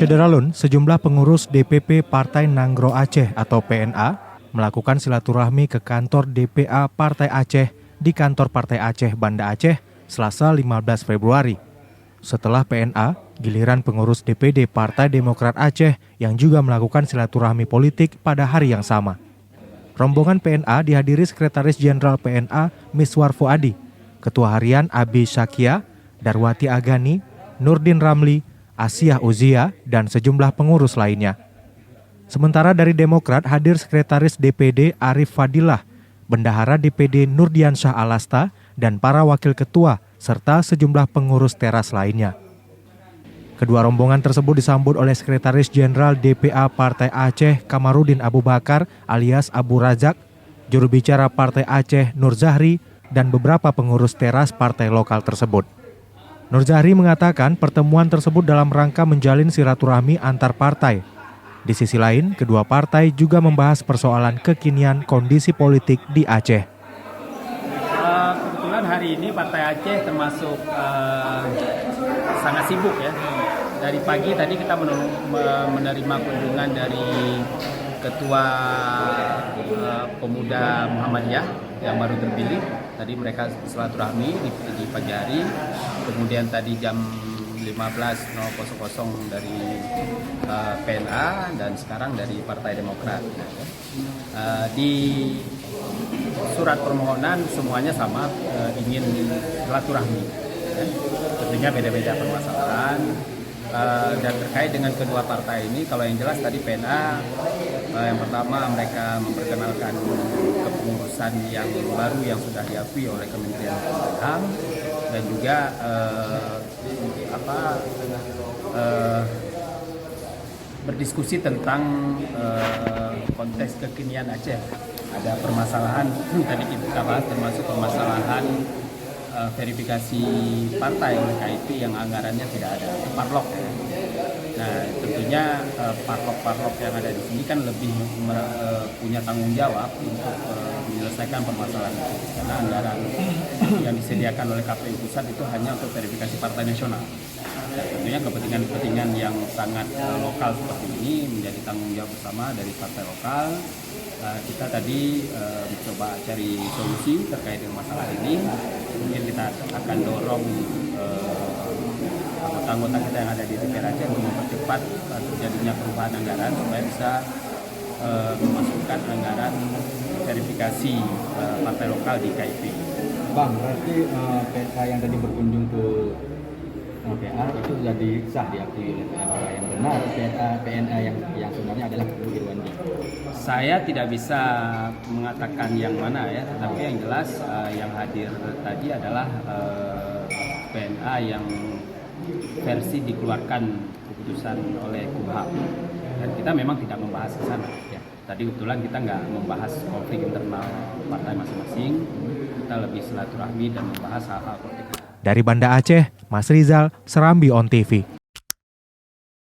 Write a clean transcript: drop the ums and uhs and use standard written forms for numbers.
Syederalun, sejumlah pengurus DPP Partai Nanggro Aceh atau PNA melakukan silaturahmi ke kantor DPA Partai Aceh di kantor Partai Aceh Banda Aceh, Selasa 15 Februari. Setelah PNA, giliran pengurus DPD Partai Demokrat Aceh yang juga melakukan silaturahmi politik pada hari yang sama. Rombongan PNA dihadiri Sekretaris Jenderal PNA Miswar Fuadi, Ketua Harian Abi Syakia, Darwati Agani, Nurdin Ramli, Asiah Uzia, dan sejumlah pengurus lainnya. Sementara dari Demokrat hadir Sekretaris DPD Arif Fadilah, Bendahara DPD Nurdiansyah Alasta, dan para wakil ketua, serta sejumlah pengurus teras lainnya. Kedua rombongan tersebut disambut oleh Sekretaris Jenderal DPA Partai Aceh Kamarudin Abu Bakar alias Abu Razak, juru bicara Partai Aceh Nur Zahri, dan beberapa pengurus teras partai lokal tersebut. Nur Zahri mengatakan pertemuan tersebut dalam rangka menjalin silaturahmi antar partai. Di sisi lain, kedua partai juga membahas persoalan kekinian kondisi politik di Aceh. Kebetulan hari ini Partai Aceh termasuk sangat sibuk ya. Dari pagi tadi kita menerima kunjungan dari Ketua Pemuda Muhammadiyah yang baru terpilih. Tadi mereka silaturahmi di pagi hari. Kemudian tadi jam 15.00 dari PNA dan sekarang dari Partai Demokrat. Di surat permohonan semuanya sama, ingin silaturahmi. Tentunya beda-beda permasalahan. Dan terkait dengan kedua partai ini, kalau yang jelas tadi PNA yang pertama mereka memperkenalkan kepengurusan yang baru yang sudah diakui oleh Kementerian Hukum dan juga berdiskusi tentang konteks kekinian Aceh. Ada permasalahan tadi kita bahas termasuk permasalahan verifikasi partai oleh KIP yang anggarannya tidak ada, parlok. Nah, tentunya parlok-parlok yang ada di sini kan lebih punya tanggung jawab untuk menyelesaikan permasalahan itu. Karena anggaran yang disediakan oleh KPU pusat itu hanya untuk verifikasi partai nasional. Dan tentunya kepentingan-kepentingan yang sangat lokal seperti ini menjadi tanggung jawab bersama dari partai lokal. Kita tadi mencoba cari solusi terkait dengan masalah ini. Kemudian kita akan dorong anggota-anggota kita yang ada di DPR Aceh untuk mempercepat terjadinya perubahan anggaran supaya bisa memasukkan anggaran verifikasi partai lokal di KIP. Bang, berarti PNA yang tadi berkunjung ke PNA itu jadi sah diakui oleh PNA yang benar, PNA yang sebenarnya adalah Bu Irwandi. Saya tidak bisa mengatakan yang mana ya, tetapi yang jelas yang hadir tadi adalah PNA yang versi dikeluarkan keputusan oleh Kumham, dan kita memang tidak membahas ke sana. Ya. Tadi kebetulan kita nggak membahas konflik internal partai masing-masing, kita lebih silaturahmi dan membahas hal-hal politik. Dari Banda Aceh, Mas Rizal, Serambi On TV.